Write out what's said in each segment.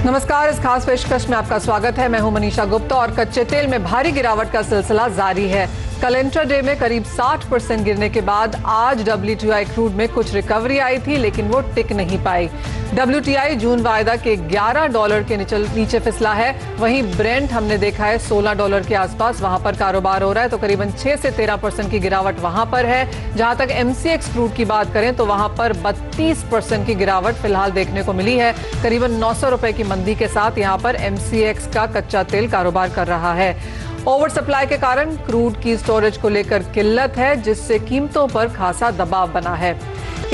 नमस्कार, इस खास पेशकश में आपका स्वागत है। मैं हूं मनीषा गुप्ता और कच्चे तेल में भारी गिरावट का सिलसिला जारी है। कल इंट्राडे में करीब 60% गिरने के बाद आज WTI क्रूड में कुछ रिकवरी आई थी, लेकिन वो टिक नहीं पाई। WTI जून वायदा के $11 के नीचे फिसला है। वहीं ब्रेंट हमने देखा है $16 के आसपास, वहां पर कारोबार हो रहा है, तो करीबन 6 से 13% की गिरावट वहां पर है। जहां तक MCX क्रूड की बात करें तो वहां पर 32% की गिरावट फिलहाल देखने को मिली है। करीबन 900 रुपए की मंदी के साथ यहां पर MCX का कच्चा तेल कारोबार कर रहा है। ओवर सप्लाई के कारण क्रूड की स्टोरेज को लेकर किल्लत है, जिससे कीमतों पर खासा दबाव बना है।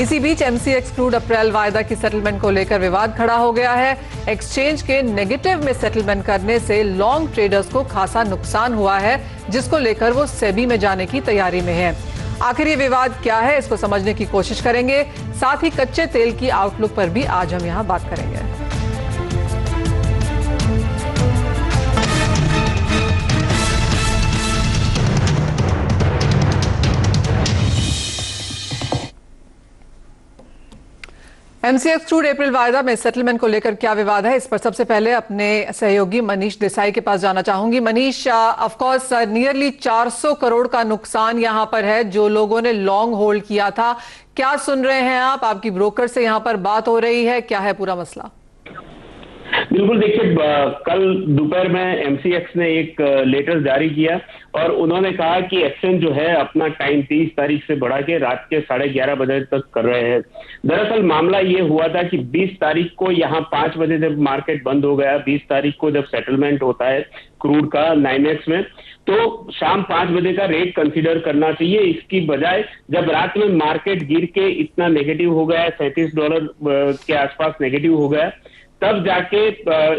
इसी बीच MCX क्रूड अप्रैल वायदा की सेटलमेंट को लेकर विवाद खड़ा हो गया है। एक्सचेंज के नेगेटिव में सेटलमेंट करने से लॉन्ग ट्रेडर्स को खासा नुकसान हुआ है, जिसको लेकर वो सेबी में जाने की तैयारी में है। आखिर ये विवाद क्या है, इसको समझने की कोशिश करेंगे। साथ ही कच्चे तेल की आउटलुक पर भी आज हम यहाँ बात करेंगे। MCX क्रूड अप्रैल वायदा में सेटलमेंट को लेकर क्या विवाद है, इस पर सबसे पहले अपने सहयोगी मनीष देसाई के पास जाना चाहूंगी। Manish, of course nearly 400 crore का नुकसान यहां पर है जो लोगों ने लॉन्ग होल्ड किया था। क्या सुन रहे हैं आप? आपकी ब्रोकर से यहां पर बात हो रही है, क्या है पूरा मसला? बिल्कुल, देखिए कल दोपहर में MCX ने एक लेटर जारी किया और उन्होंने कहा कि एक्सचेंज जो है अपना टाइम 30 तारीख से बढ़ा के रात के 11:30 बजे तक कर रहे हैं। दरअसल मामला ये हुआ था कि 20 तारीख को यहाँ 5 बजे जब मार्केट बंद हो गया, 20 तारीख को जब सेटलमेंट होता है क्रूड का 9X में, तो शाम 5 बजे का रेट कंसीडर करना चाहिए। इसकी बजाय जब रात में मार्केट गिर के इतना नेगेटिव हो गया, $37 के आसपास नेगेटिव हो गया, तब जाके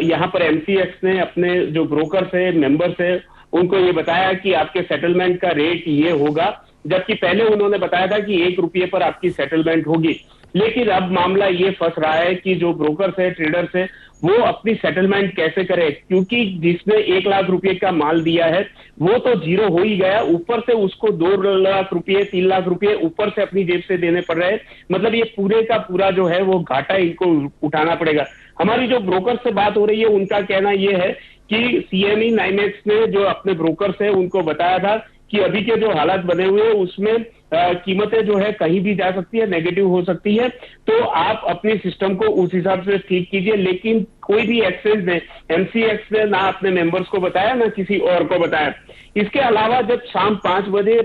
यहाँ पर MCX ने अपने जो ब्रोकर्स है, मेंबर्स है, उनको ये बताया कि आपके सेटलमेंट का रेट ये होगा, जबकि पहले उन्होंने बताया था कि ₹1 पर आपकी सेटलमेंट होगी। लेकिन अब मामला ये फंस रहा है कि जो ब्रोकर्स है, ट्रेडर्स है, वो अपनी सेटलमेंट कैसे करे, क्योंकि जिसने ₹1 लाख का माल दिया है वो तो जीरो हो ही गया, ऊपर से उसको ₹2 लाख, ₹3 लाख ऊपर से अपनी जेब से देने पड़ रहे हैं। मतलब ये पूरे का पूरा जो है वो घाटा इनको उठाना पड़ेगा। हमारी जो ब्रोकर से बात हो रही है उनका कहना यह है कि CME 9X ने जो अपने ब्रोकर्स है उनको बताया था कि अभी के जो हालात बने हुए हैं उसमें कीमतें जो है कहीं भी जा सकती है, नेगेटिव हो सकती है, तो आप अपने सिस्टम को उस हिसाब से ठीक कीजिए। लेकिन कोई भी एक्सचेंज ने, MCX ने ना अपने मेंबर्स को बताया ना किसी और को बताया। इसके अलावा जब शाम 5 बजे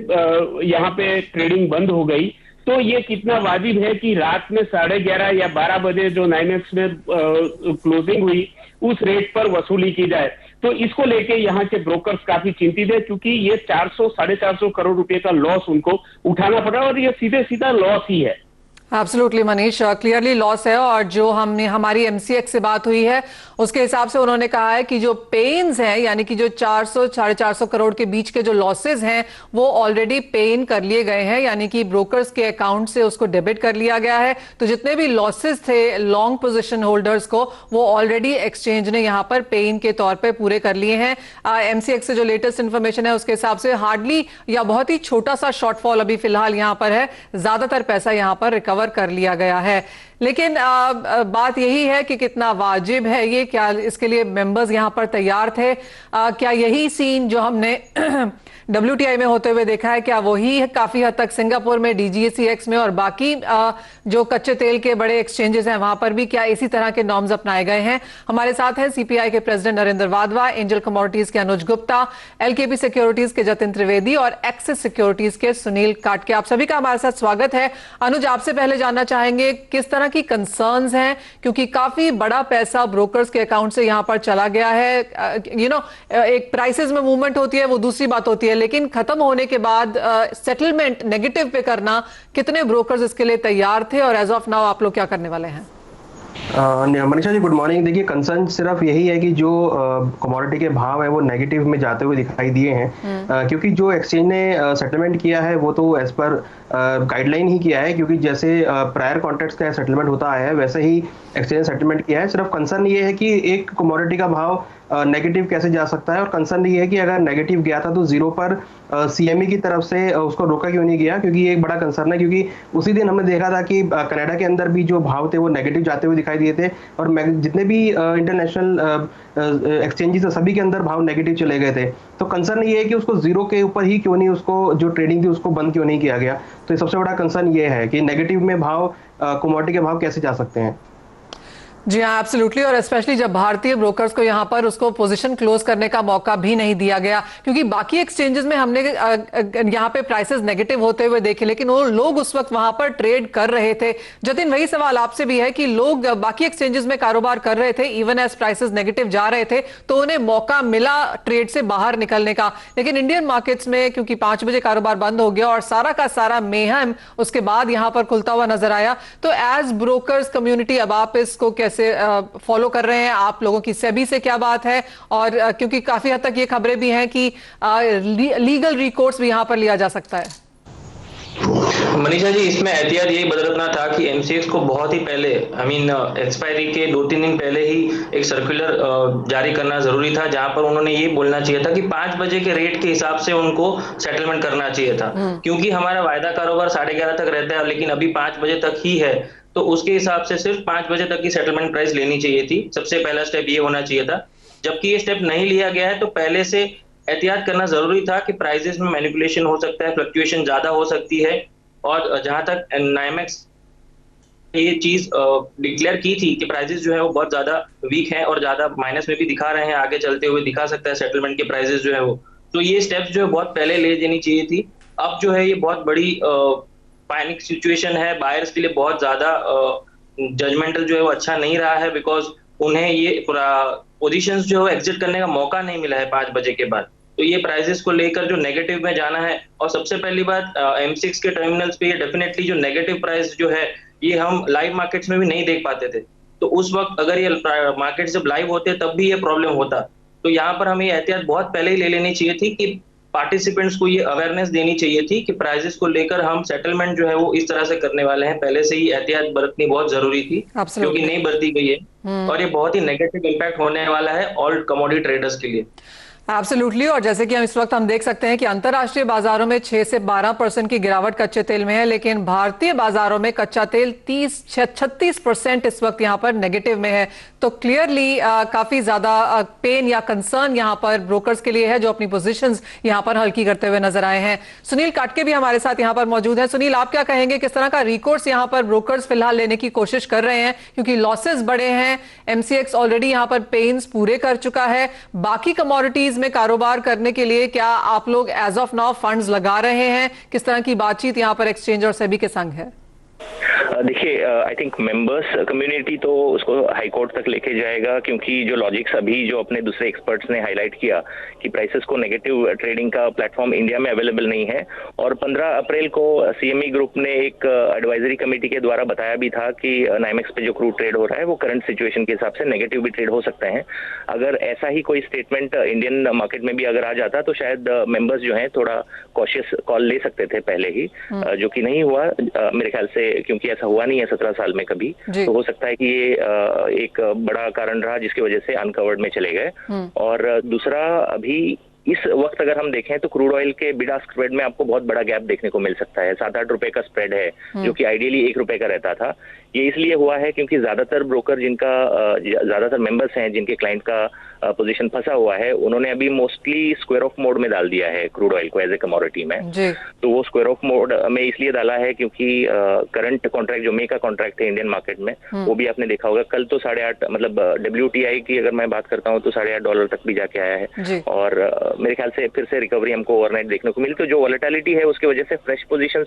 यहाँ पे ट्रेडिंग बंद हो गई, तो ये कितना वाजिब है कि रात में 11:30 या 12 बजे जो 9X में क्लोजिंग हुई उस रेट पर वसूली की जाए। तो इसको लेके यहाँ के ब्रोकर्स काफी चिंतित है, क्योंकि ये 400-450 करोड़ रुपए का लॉस उनको उठाना पड़ा और ये सीधे सीधा लॉस ही है। एब्सोल्युटली मनीष, क्लियरली लॉस है। और जो हमारी MCX से बात हुई है उसके हिसाब से उन्होंने कहा है कि जो पेन्स हैं, यानी कि जो 400-450 करोड़ के बीच के जो लॉसेस हैं वो ऑलरेडी पेन कर लिए गए हैं, यानी कि ब्रोकर्स के अकाउंट से उसको डेबिट कर लिया गया है। तो जितने भी लॉसेस थे लॉन्ग पोजिशन होल्डर्स को, वो ऑलरेडी एक्सचेंज ने यहाँ पर पेन के तौर पर पूरे कर लिए हैं। MCX से जो लेटेस्ट इन्फॉर्मेशन है उसके हिसाब से हार्डली या बहुत ही छोटा सा शॉर्टफॉल अभी फिलहाल यहाँ पर है, ज्यादातर पैसा यहाँ पर रिकवर कर लिया गया है। लेकिन बात यही है कि कितना वाजिब है ये, क्या इसके लिए मेंबर्स यहां पर तैयार थे? क्या यही सीन जो हमने WTI में होते हुए देखा है, क्या वही काफी हद तक सिंगापुर में, DGCX में और बाकी जो कच्चे तेल के बड़े एक्सचेंजेस हैं वहां पर भी क्या इसी तरह के नॉर्म्स अपनाए गए हैं? हमारे साथ हैं CPI के president Narendra Wadhwa, angel commodities के अनुज गुप्ता, LKP सिक्योरिटीज के जतिन त्रिवेदी और एक्सिस सिक्योरिटीज के सुनील काटके। आप सभी का हमारे साथ स्वागत है। अनुज, आपसे पहले जानना चाहेंगे किस तरह की कंसर्न्स हैं, क्योंकि काफी बड़ा पैसा ब्रोकर्स के अकाउंट से यहां पर चला गया है। एक प्राइसेस में मूवमेंट होती है वो दूसरी बात होती है, लेकिन खत्म होने के बाद सेटलमेंट नेगेटिव पे करना कितने ब्रोकर्स इसके लिए तैयार थे और एज ऑफ नाउ आप लोग क्या करने वाले हैं? Manisha ji, good morning. देखिए, कंसर्न सिर्फ यही है कि जो कमोडिटी के भाव है वो नेगेटिव में जाते हुए दिखाई दिए हैं, क्योंकि जो एक्सचेंज ने सेटलमेंट किया है वो तो एज पर गाइडलाइन ही किया है, क्योंकि जैसे प्रायर कॉन्ट्रैक्ट्स का सेटलमेंट होता है वैसे ही एक्सचेंज सेटलमेंट किया है। सिर्फ कंसर्न ये है कि एक कमोडिटी का भाव नेगेटिव कैसे जा सकता है, और कंसर्न ये है कि अगर नेगेटिव गया था तो जीरो पर CME की तरफ से उसको रोका क्यों नहीं गया, क्योंकि ये एक बड़ा कंसर्न है। क्योंकि उसी दिन हमने देखा था कि कनाडा के अंदर भी जो भाव थे वो नेगेटिव जाते हुए दिखाई दिखाई दिए थे, और जितने भी इंटरनेशनल एक्सचेंजेस है सभी के अंदर भाव नेगेटिव चले गए थे। तो कंसर्न ये है कि उसको जीरो के ऊपर ही क्यों नहीं, उसको जो ट्रेडिंग थी उसको बंद क्यों नहीं किया गया। तो सबसे बड़ा कंसर्न ये है कि नेगेटिव में भाव, कमोडिटी के भाव कैसे जा सकते हैं। जी हाँ, एब्सोल्युटली। और स्पेशली जब भारतीय ब्रोकर्स को यहाँ पर उसको पोजीशन क्लोज करने का मौका भी नहीं दिया गया, क्योंकि बाकी एक्सचेंजेस में हमने यहाँ पे प्राइसेस नेगेटिव होते हुए देखे, लेकिन वो लोग उस वक्त वहां पर ट्रेड कर रहे थे। जतिन, वही सवाल आपसे भी है कि लोग बाकी एक्सचेंजेस में कारोबार कर रहे थे इवन एज प्राइसेस नेगेटिव जा रहे थे, तो उन्हें मौका मिला ट्रेड से बाहर निकलने का। लेकिन इंडियन मार्केट्स में क्योंकि 5 बजे कारोबार बंद हो गया और सारा का सारा मेहम उसके बाद यहाँ पर खुलता हुआ नजर आया, तो एज ब्रोकर्स कम्युनिटी अब आप इसको कैसे फॉलो कर रहे हैं? आप लोगों की सेबी से क्या बात है? और क्योंकि काफी हद तक ये खबरें भी हैं कि लीगल रिकोर्स भी यहां पर लिया जा सकता है। मनीषा जी, इसमें एहतियात यही बरतना था कि एमसीएक्स को बहुत ही पहले एक्सपायरी के 2-3 दिन पहले ही एक सर्कुलर जारी करना जरूरी था, जहां पर उन्होंने ये बोलना चाहिए था कि 5 बजे के रेट के हिसाब से उनको सेटलमेंट करना चाहिए था। क्योंकि हमारा वायदा कारोबार 11:30 तक रहता है, लेकिन अभी 5 बजे तक ही है, तो उसके हिसाब से सिर्फ 5 बजे तक की सेटलमेंट प्राइस लेनी चाहिए थी। सबसे पहला स्टेप ये होना चाहिए था। जबकि ये स्टेप नहीं लिया गया है, तो पहले से एहतियात करना जरूरी था कि प्राइसेस में मैनिपुलेशन हो सकता है, फ्लक्चुएशन ज्यादा हो सकती है। और जहां तक नाइमेक्स ये चीज डिक्लेयर की थी कि प्राइसेस जो है वो बहुत ज्यादा वीक है और ज्यादा माइनस में भी दिखा रहे हैं, आगे चलते हुए दिखा सकता है सेटलमेंट के प्राइसेस जो है वो, तो ये स्टेप्स जो है बहुत पहले ले देनी चाहिए थी। अब जो है ये बहुत बड़ी पैनिक सिचुएशन है, बायर्स के लिए बहुत ज्यादा जजमेंटल जो है वो अच्छा नहीं रहा है, बिकॉज उन्हें ये पूरा पोजीशंस जो है एग्जिट करने का मौका नहीं मिला है 5 बजे के बाद। तो ये प्राइसेस को लेकर जो नेगेटिव में जाना है, और सबसे पहली बात M6 के टर्मिनल्स पे ये डेफिनेटली जो नेगेटिव प्राइस जो है ये हम लाइव मार्केट्स में भी नहीं देख पाते थे। तो उस वक्त अगर ये मार्केट जब लाइव होते तब भी ये प्रॉब्लम होता। तो यहाँ पर हमें एहतियात बहुत पहले ही ले लेनी चाहिए थी कि पार्टिसिपेंट्स को ये अवेयरनेस देनी चाहिए थी कि प्राइसेस को लेकर हम सेटलमेंट जो है वो इस तरह से करने वाले हैं। पहले से ही एहतियात बरतनी बहुत जरूरी थी, क्योंकि नहीं बरती गई है और ये बहुत ही नेगेटिव इंपैक्ट होने वाला है ऑल कमोडिटी ट्रेडर्स के लिए। एब्सोल्युटली। और जैसे कि इस वक्त हम देख सकते हैं कि अंतर्राष्ट्रीय बाजारों में 6 से 12% की गिरावट कच्चे तेल में है, लेकिन भारतीय बाजारों में कच्चा तेल 36% इस वक्त यहां पर नेगेटिव में है। तो क्लियरली काफी ज्यादा पेन या कंसर्न यहां पर ब्रोकर्स के लिए है, जो अपनी पोजीशंस यहां पर हल्की करते हुए नजर आए हैं। सुनील काटके भी हमारे साथ यहां पर मौजूद है। सुनील, आप क्या कहेंगे, किस तरह का रिकोर्स यहां पर ब्रोकर्स फिलहाल लेने की कोशिश कर रहे हैं, क्योंकि लॉसेस बड़े हैं, एमसीएक्स ऑलरेडी यहां पर पेन्स पूरे कर चुका है, बाकी कमोडिटीज में कारोबार करने के लिए क्या आप लोग एज ऑफ नाउ फंड्स लगा रहे हैं? किस तरह की बातचीत यहां पर एक्सचेंज और सेबी के संग है? देखिए, आई थिंक मेंबर्स कम्युनिटी तो उसको हाई कोर्ट तक लेके जाएगा, क्योंकि जो लॉजिक्स अभी जो अपने दूसरे एक्सपर्ट्स ने हाईलाइट किया कि प्राइसेस को नेगेटिव ट्रेडिंग का प्लेटफॉर्म इंडिया में अवेलेबल नहीं है। और 15 अप्रैल को सीएमई ग्रुप ने एक एडवाइजरी कमेटी के द्वारा बताया भी था कि नाइमेक्स पे जो क्रूड ट्रेड हो रहा है वो करंट सिचुएशन के हिसाब से नेगेटिव भी ट्रेड हो सकते हैं। अगर ऐसा ही कोई स्टेटमेंट इंडियन मार्केट में भी अगर आ जाता तो शायद मेंबर्स जो है थोड़ा कॉशियस कॉल ले सकते थे पहले ही, जो कि नहीं हुआ मेरे ख्याल से, क्योंकि ऐसा हुआ नहीं है 17 साल में कभी। तो हो सकता है कि ये एक बड़ा कारण रहा जिसकी वजह से अनकवर्ड में चले गए। और दूसरा, अभी इस वक्त अगर हम देखें तो क्रूड ऑयल के बिड आस्क स्प्रेड में आपको बहुत बड़ा गैप देखने को मिल सकता है। 7-8 रुपए का स्प्रेड है, जो कि आइडियली 1 रुपए का रहता था। ये इसलिए हुआ है क्योंकि ज्यादातर ब्रोकर ज्यादातर मेंबर्स हैं जिनके क्लाइंट का पोजीशन फंसा हुआ है, उन्होंने अभी मोस्टली स्क्वायर ऑफ मोड में डाल दिया है क्रूड ऑयल को एज ए कमोडिटी में। तो वो स्क्वायर ऑफ मोड में इसलिए डाला है क्योंकि करंट कॉन्ट्रैक्ट जो मे का कॉन्ट्रैक्ट है इंडियन मार्केट में, वो भी आपने देखा होगा कल तो 8.5, मतलब WTI की अगर मैं बात करता हूँ तो $8.5 तक भी जाके आया है। और मेरे ख्याल से फिर से रिकवरी हमको ओवरनाइट देखने को मिली। तो जो वॉलेटिलिटी है उसकी वजह से फ्रेश पोजीशंस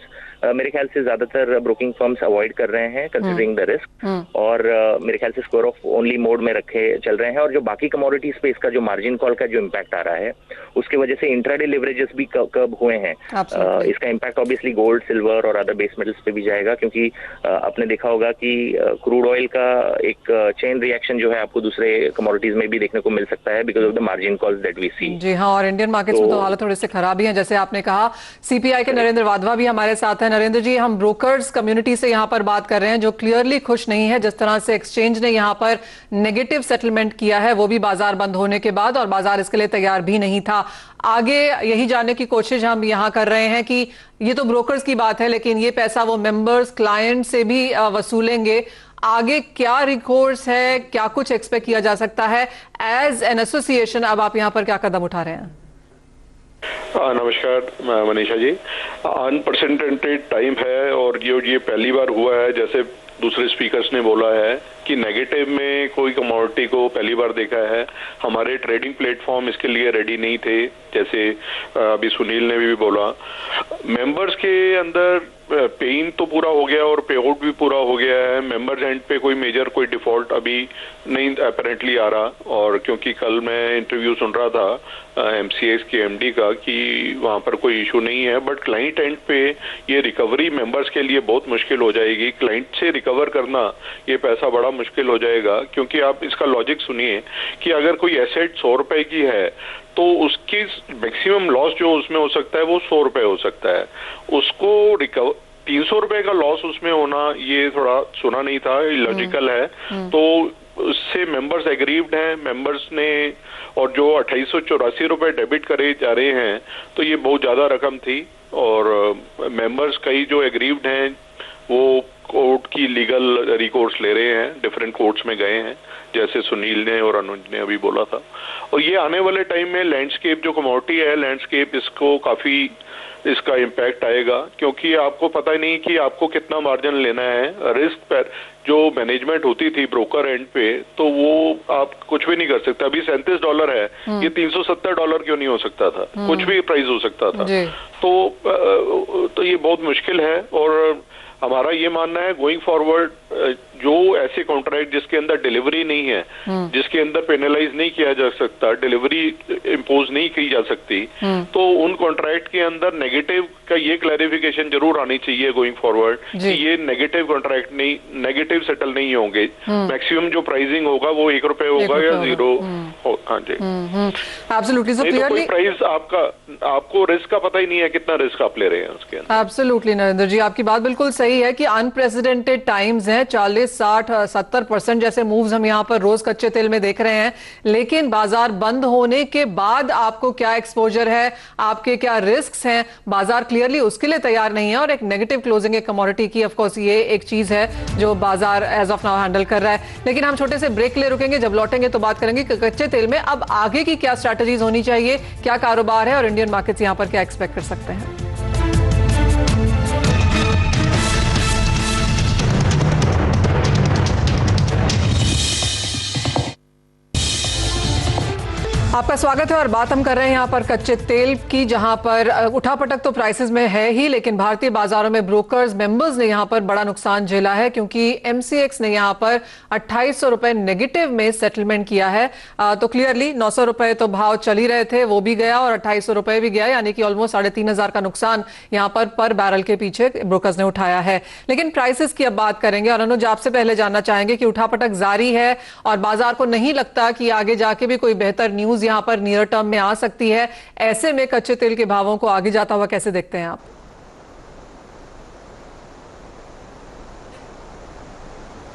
मेरे ख्याल से ज्यादातर ब्रोकिंग फर्म्स अवॉइड कर रहे हैं कंसीडरिंग द रिस्क, और मेरे ख्याल से स्क्वायर ऑफ ओनली मोड में रखे चल रहे हैं। और जो बाकी कमोडिटीज पे इसका जो मार्जिन कॉल का जो इम्पैक्ट आ रहा है उसकी वजह से इंट्राडे लिवरेजेस भी कब हुए हैं। इसका इम्पैक्ट ऑब्वियसली गोल्ड, सिल्वर और अदर बेस मेटल्स पे भी जाएगा, क्योंकि आपने देखा होगा कि क्रूड ऑयल का एक चेन रिएक्शन जो है आपको दूसरे कमोडिटीज में भी देखने को मिल सकता है because of the margin calls that we see. जी हाँ, और इंडियन मार्केट्स में तो हालत थोड़ी सी खराब ही है, जैसे आपने कहा। सीपीआई के नरेंद्र वाधवा भी हमारे साथ हैं। नरेंद्र जी, हम ब्रोकर्स कम्युनिटी से यहाँ पर बात कर रहे हैं जो क्लियरली खुश नहीं है जिस तरह से एक्सचेंज ने यहाँ पर नेगेटिव सेटलमेंट किया है, वो भी बाजार बंद होने के बाद, और बाजार इसके लिए तैयार भी नहीं था। आगे यही जानने की कोशिश हम यहाँ कर रहे हैं कि ये तो ब्रोकर्स की बात है, लेकिन ये पैसा वो मेंबर्स, क्लाइंट से भी वसूलेंगे। आगे क्या रिकोर्स है, क्या कुछ एक्सपेक्ट किया जा सकता है एज एन एसोसिएशन? अब आप यहाँ पर क्या कदम उठा रहे हैं? नमस्कार मनीषा जी। अनप्रेसिडेंटेड टाइम है और ये पहली बार हुआ है, जैसे दूसरे स्पीकर्स ने बोला है कि नेगेटिव में कोई कमोडिटी को पहली बार देखा है। हमारे ट्रेडिंग प्लेटफॉर्म इसके लिए रेडी नहीं थे, जैसे अभी सुनील ने भी बोला। मेंबर्स के अंदर पे इन तो पूरा हो गया और पे आउट भी पूरा हो गया है। मेंबर्स एंड पे कोई मेजर कोई डिफॉल्ट अभी नहीं अपेरेंटली आ रहा, और क्योंकि कल मैं इंटरव्यू सुन रहा था एमसीएक्स के एमडी का कि वहां पर कोई इशू नहीं है, बट क्लाइंट एंड पे ये रिकवरी मेंबर्स के लिए बहुत मुश्किल हो जाएगी। क्लाइंट से रिकवर करना ये पैसा बड़ा मुश्किल हो जाएगा, क्योंकि आप इसका लॉजिक सुनिए कि अगर कोई एसेट 100 रुपए की है तो उसकी मैक्सिमम लॉस जो उसमें हो सकता है वो 100 रुपए हो सकता है। उसको रिकवर 300 रुपए का लॉस उसमें होना ये थोड़ा सुना नहीं था, इलॉजिकल है। तो उससे मेंबर्स एग्रीव्ड हैं, मेंबर्स ने, और जो 2884 रुपए डेबिट करे जा रहे हैं तो ये बहुत ज्यादा रकम थी। और मेंबर्स कई जो एग्रीव्ड हैं वो कोर्ट की लीगल रिकोर्स ले रहे हैं, डिफरेंट कोर्ट्स में गए हैं, जैसे सुनील ने और अनुज ने अभी बोला था। और ये आने वाले टाइम में लैंडस्केप जो कमोडिटी है, लैंडस्केप इसको काफी इसका इम्पैक्ट आएगा, क्योंकि आपको पता ही नहीं कि आपको कितना मार्जिन लेना है। रिस्क पर जो मैनेजमेंट होती थी ब्रोकर एंड पे, तो वो आप कुछ भी नहीं कर सकते। अभी $37 है, ये $370 क्यों नहीं हो सकता था? कुछ भी प्राइस हो सकता था। तो ये बहुत मुश्किल है। और हमारा ये मानना है गोइंग फॉरवर्ड जो ऐसे कॉन्ट्रैक्ट जिसके अंदर डिलीवरी नहीं है, जिसके अंदर पेनलाइज नहीं किया जा सकता, डिलीवरी इम्पोज नहीं की जा सकती, तो उन कॉन्ट्रैक्ट के अंदर नेगेटिव का ये क्लैरिफिकेशन जरूर आनी चाहिए गोइंग फॉरवर्ड कि ये नेगेटिव कॉन्ट्रैक्ट नहीं, नेगेटिव सेटल नहीं होंगे। मैक्सिमम जो प्राइसिंग होगा वो ₹1 होगा या 0। हाँ जी, एब्सोल्युटली। सो क्लियरली प्राइस आपको रिस्क का पता ही नहीं है कितना रिस्क आप ले रहे हैं उसके अंदर। एब्सोल्युटली नरेंद्र जी, आपकी बात बिल्कुल सही है कि अनप्रेसिडेंटेड टाइम्स हैं। 40, 60, 70% जैसे मूव्स हम यहाँ पर रोज कच्चे तेल में देख रहे हैं, लेकिन बाजार बंद होने के बाद आपको क्या एक्सपोजर है, आपके क्या रिस्क्स हैं, बाजार क्लियरली उसके लिए तैयार नहीं है। और एक नेगेटिव क्लोजिंग एक कमोडिटी की, ऑफ कोर्स ये एक चीज है जो बाजार एज ऑफ नाउ हैंडल कर रहा है। लेकिन हम छोटे से ब्रेक ले रुकेंगे, जब लौटेंगे तो बात करेंगे कि कच्चे तेल में अब आगे की क्या स्ट्रैटेजीज होनी चाहिए, क्या कारोबार है और इंडियन मार्केट्स यहां पर क्या एक्सपेक्ट कर सकते हैं। आपका स्वागत है और बात हम कर रहे हैं यहां पर कच्चे तेल की, जहां पर उठापटक तो प्राइसेस में है ही, लेकिन भारतीय बाजारों में ब्रोकर्स मेंबर्स ने यहां पर बड़ा नुकसान झेला है, क्योंकि एमसीएक्स ने यहां पर 2800 रुपए नेगेटिव में सेटलमेंट किया है। तो क्लियरली 900 रुपए तो भाव चल ही रहे थे, वो भी गया और 2800 रुपए भी गया, यानी कि ऑलमोस्ट 3500 का नुकसान यहां पर बैरल के पीछे ब्रोकर्स ने उठाया है। लेकिन प्राइसेस की अब बात करेंगे और अनुज आपसे पहले जानना चाहेंगे कि उठापटक जारी है और बाजार को नहीं लगता कि आगे जाके भी कोई बेहतर न्यूज यहां पर नियर टर्म में आ सकती है। ऐसे में कच्चे तेल के भावों को आगे जाता हुआ कैसे देखते हैं आप?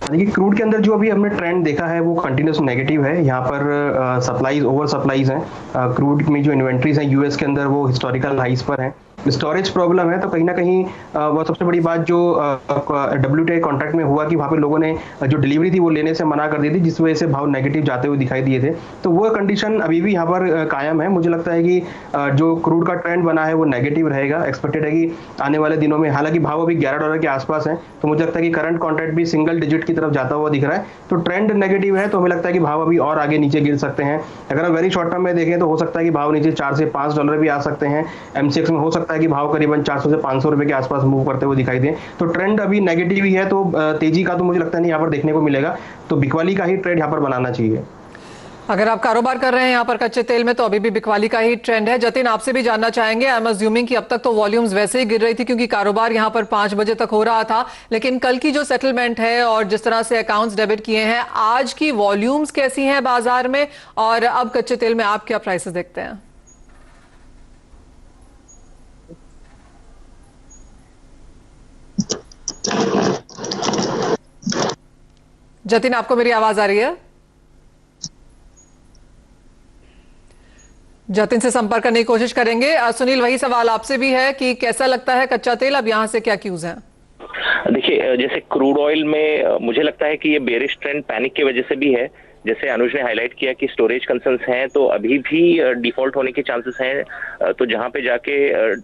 देखिए, क्रूड के अंदर जो अभी हमने ट्रेंड देखा है वो कंटिन्यूस नेगेटिव है। यहाँ पर सप्लाईज ओवर सप्लाईज हैं। क्रूड में जो इन्वेंट्रीज हैं यूएस के अंदर वो हिस्टोरिकल हाइस पर हैं। स्टोरेज प्रॉब्लम है, तो कहीं ना कहीं वो सबसे बड़ी बात जो WTI कॉन्ट्रैक्ट में हुआ कि वहाँ पे लोगों ने जो डिलीवरी थी वो लेने से मना कर दी थी, जिस वजह से भाव नेगेटिव जाते हुए दिखाई दिए थे। तो वो कंडीशन अभी भी यहाँ पर कायम है। मुझे लगता है कि जो क्रूड का ट्रेंड बना है वो नेगेटिव रहेगा। एक्सपेक्टेड है कि आने वाले दिनों में, हालांकि भाव अभी $11 के आसपास है, तो मुझे लगता है कि करंट कॉन्ट्रैक्ट भी सिंगल डिजिट की तरफ जाता हुआ दिख रहा है। तो ट्रेंड नेगेटिव है, तो हमें लगता है कि भाव अभी और आगे नीचे गिर सकते हैं। अगर हम वेरी शॉर्ट टर्म में देखें तो हो सकता है कि भाव नीचे $4 से $5 भी आ सकते हैं। एमसीएक्स में हो सकता है कि भाव करीबन 400 से 500 रुपए के आसपास मूव करते हुए दिखाई दें। तो ट्रेंड अभी नेगेटिव ही है, तो तेजी का तो मुझे लगता नहीं यहाँ पर देखने को मिलेगा। तो बिकवाली का ही ट्रेंड यहाँ पर बनाना चाहिए। अगर आप कारोबार कर रहे हैं यहाँ पर कच्चे तेल में, तो अभी भी बिकवाली का ही ट्रेंड है। जतिन, आपसे भी जानना चाहेंगे, आई एम अज्यूमिंग कि अब तक तो वॉल्यूम्स वैसे ही गिर रही थी क्योंकि कारोबार यहाँ पर 5 बजे तक हो रहा था, लेकिन कल की जो सेटलमेंट है और जिस तरह से अकाउंट्स डेबिट किए हैं, आज की वॉल्यूम्स कैसी हैं बाजार में, और अब कच्चे तेल में आप क्या प्राइसेस देखते हैं? जतिन, आपको मेरी आवाज आ रही है? जतिन से संपर्क करने की कोशिश करेंगे। सुनील, वही सवाल आपसे भी है कि कैसा लगता है कच्चा तेल, अब यहां से क्या क्यूज हैं? देखिए, जैसे क्रूड ऑयल में मुझे लगता है कि ये बेरिश ट्रेंड पैनिक की वजह से भी है। जैसे अनुज ने हाईलाइट किया कि स्टोरेज कंसर्न्स हैं, तो अभी भी डिफॉल्ट होने के चांसेस हैं। तो जहां पे जाके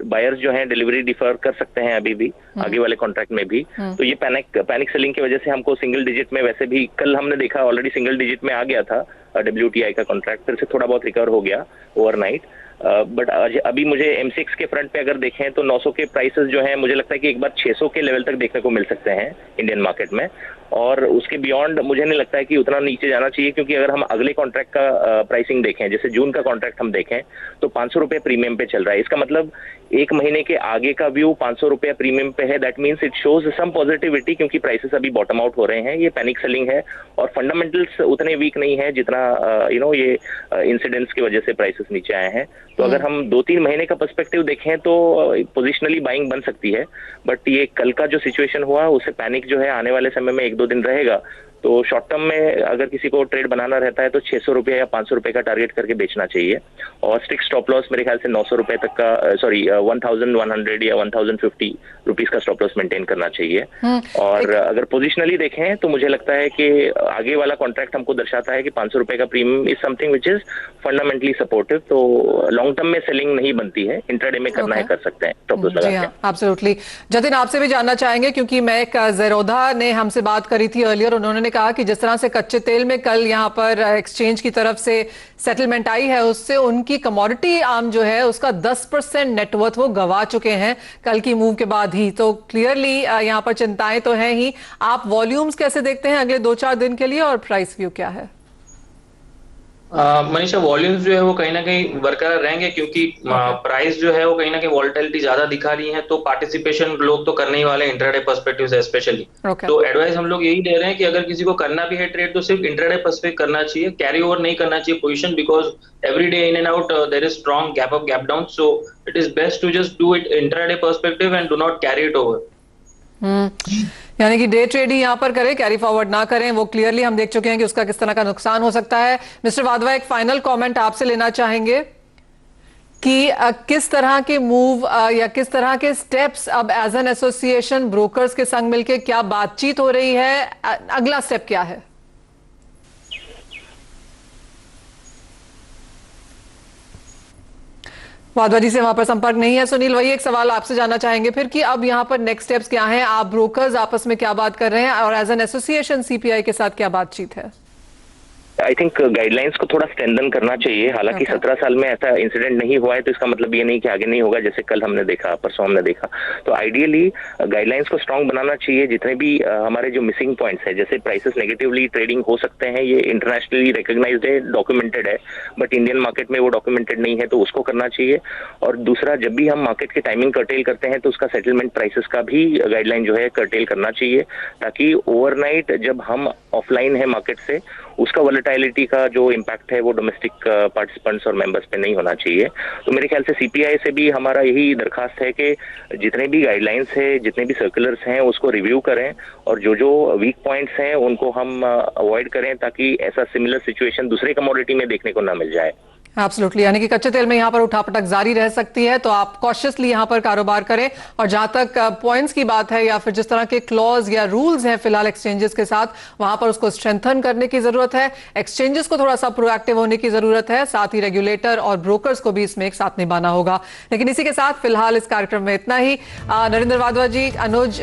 बायर्स जो हैं डिलीवरी डिफर कर सकते हैं अभी भी, आगे वाले कॉन्ट्रैक्ट में भी। तो ये पैनिक सेलिंग की वजह से हमको सिंगल डिजिट में, वैसे भी कल हमने देखा ऑलरेडी सिंगल डिजिट में आ गया था WTI का कॉन्ट्रैक्ट, फिर से थोड़ा बहुत रिकवर हो गया ओवरनाइट। बट अभी मुझे M6 के फ्रंट पे अगर देखें तो 900 के प्राइसेस जो हैं, मुझे लगता है कि एक बार 600 के लेवल तक देखने को मिल सकते हैं इंडियन मार्केट में। और उसके बियॉन्ड मुझे नहीं लगता है कि उतना नीचे जाना चाहिए, क्योंकि अगर हम अगले कॉन्ट्रैक्ट का प्राइसिंग देखें, जैसे जून का कॉन्ट्रैक्ट हम देखें तो 500 रुपये प्रीमियम पे चल रहा है। इसका मतलब एक महीने के आगे का व्यू 500 रुपये प्रीमियम पे है। That means it shows some positivity, क्योंकि प्राइसेस अभी बॉटम आउट हो रहे हैं। ये पैनिक सेलिंग है और फंडामेंटल्स उतने वीक नहीं है जितना ये इंसिडेंट्स की वजह से प्राइसेस नीचे आए हैं। तो अगर हम 2-3 महीने का पर्सपेक्टिव देखें तो पोजिशनली बाइंग बन सकती है। बट ये कल का जो सिचुएशन हुआ, उससे पैनिक जो है आने वाले समय में 1-2 दिन रहेगा। तो शॉर्ट टर्म में अगर किसी को ट्रेड बनाना रहता है तो 600 रुपये या 500 रुपये का टारगेट करके बेचना चाहिए। और स्ट्रिक्ट स्टॉप लॉस मेरे ख्याल से 900 रुपये तक का, 1100 या 1050 रुपीज का स्टॉप लॉस मेंटेन करना चाहिए। और अगर पोजिशनली देखें तो मुझे लगता है कि आगे वाला कॉन्ट्रैक्ट हमको दर्शाता है कि 500 रुपये का premium is something which is fundamentally supportive. तो लॉन्ग टर्म में सेलिंग नहीं बनती है, इंट्राडे में करना है कर सकते हैं स्टॉप लॉस लगा के। एब्सोल्युटली। जतिन, आपसे भी जानना चाहेंगे, क्योंकि मैं एक ज़ेरोधा ने हमसे बात करी थी अर्लियर, उन्होंने कहा कि जिस तरह से कच्चे तेल में कल यहां पर एक्सचेंज की तरफ से सेटलमेंट आई है, उससे उनकी कमोडिटी आर्म जो है उसका 10% नेटवर्थ वो गवा चुके हैं कल की मूव के बाद ही। तो क्लियरली यहां पर चिंताएं तो हैं ही। आप वॉल्यूम्स कैसे देखते हैं अगले 2-4 दिन के लिए, और प्राइस व्यू क्या है? मनीषा, वॉल्यूम्स जो है वो कहीं ना कहीं बरकरार रहेंगे, क्योंकि प्राइस जो है वो कहीं ना कहीं वॉलेटिलिटी ज्यादा दिखा रही है। तो पार्टिसिपेशन लोग तो करने ही वाले इंट्राडे पर्सपेक्टिव से स्पेशली। तो एडवाइस हम लोग यही दे रहे हैं कि अगर किसी को करना भी है ट्रेड तो सिर्फ इंट्राडे पर्सपेक्टिव करना चाहिए, कैरी ओवर नहीं करना चाहिए position, because every day in and out there is strong gap up gap down. So it is best to just do it intraday perspective and do not carry it over. यानी कि day trade ही यहां पर करें, carry forward ना करें। वो clearly हम देख चुके हैं कि उसका किस तरह का नुकसान हो सकता है। मिस्टर वाधवा, एक फाइनल कमेंट आपसे लेना चाहेंगे कि किस तरह के मूव या किस तरह के स्टेप्स अब एज एन एसोसिएशन ब्रोकर्स के संग मिलकर क्या बातचीत हो रही है, अगला स्टेप क्या है? वाधवा जी से वहां पर संपर्क नहीं है। सुनील, वही एक सवाल आपसे जानना चाहेंगे फिर कि अब यहां पर नेक्स्ट स्टेप्स क्या हैं? आप ब्रोकर्स आपस में क्या बात कर रहे हैं, और एज एन एसोसिएशन CPI के साथ क्या बातचीत है? आई थिंक गाइडलाइंस को थोड़ा स्ट्रेंथन करना चाहिए। हालांकि 17 साल में ऐसा इंसिडेंट नहीं हुआ है, तो इसका मतलब ये नहीं कि आगे नहीं होगा, जैसे कल हमने देखा, परसों हमने देखा। तो आइडियली गाइडलाइंस को स्ट्रांग बनाना चाहिए। जितने भी हमारे जो मिसिंग पॉइंट्स है, जैसे प्राइसेस नेगेटिवली ट्रेडिंग हो सकते हैं, ये इंटरनेशनली रिकॉग्नाइज्ड है, डॉक्यूमेंटेड है, बट इंडियन मार्केट में वो डॉक्यूमेंटेड नहीं है, तो उसको करना चाहिए। और दूसरा, जब भी हम मार्केट की टाइमिंग कर्टेल करते हैं तो उसका सेटलमेंट प्राइसेस का भी गाइडलाइन जो है कर्टेल करना चाहिए, ताकि ओवरनाइट जब हम ऑफलाइन है मार्केट से, उसका वोलेटिलिटी का जो इम्पैक्ट है वो डोमेस्टिक पार्टिसिपेंट्स और मेंबर्स पे नहीं होना चाहिए। तो मेरे ख्याल से CPI से भी हमारा यही दरखास्त है कि जितने भी गाइडलाइंस है, जितने भी सर्कुलर्स हैं, उसको रिव्यू करें, और जो वीक पॉइंट्स हैं उनको हम अवॉइड करें, ताकि ऐसा सिमिलर सिचुएशन दूसरे कमोडिटी में देखने को ना मिल जाए। एब्सोल्युटली। यानी कि कच्चे तेल में यहां पर उठापटक जारी रह सकती है, तो आप कॉशियसली यहां पर कारोबार करें। और जहां तक पॉइंट्स की बात है या फिर जिस तरह के क्लॉज या रूल्स हैं फिलहाल एक्सचेंजेस के साथ, वहां पर उसको स्ट्रेंथन करने की जरूरत है। एक्सचेंजेस को थोड़ा सा प्रोएक्टिव होने की जरूरत है, साथ ही रेगुलेटर और ब्रोकर्स को भी इसमें एक साथ निभाना होगा। लेकिन इसी के साथ फिलहाल इस कार्यक्रम में इतना ही। नरेंद्र वाधवा जी, अनुज,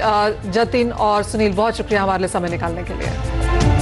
जतिन और सुनील, बहुत शुक्रिया हमारे लिए समय निकालने के लिए।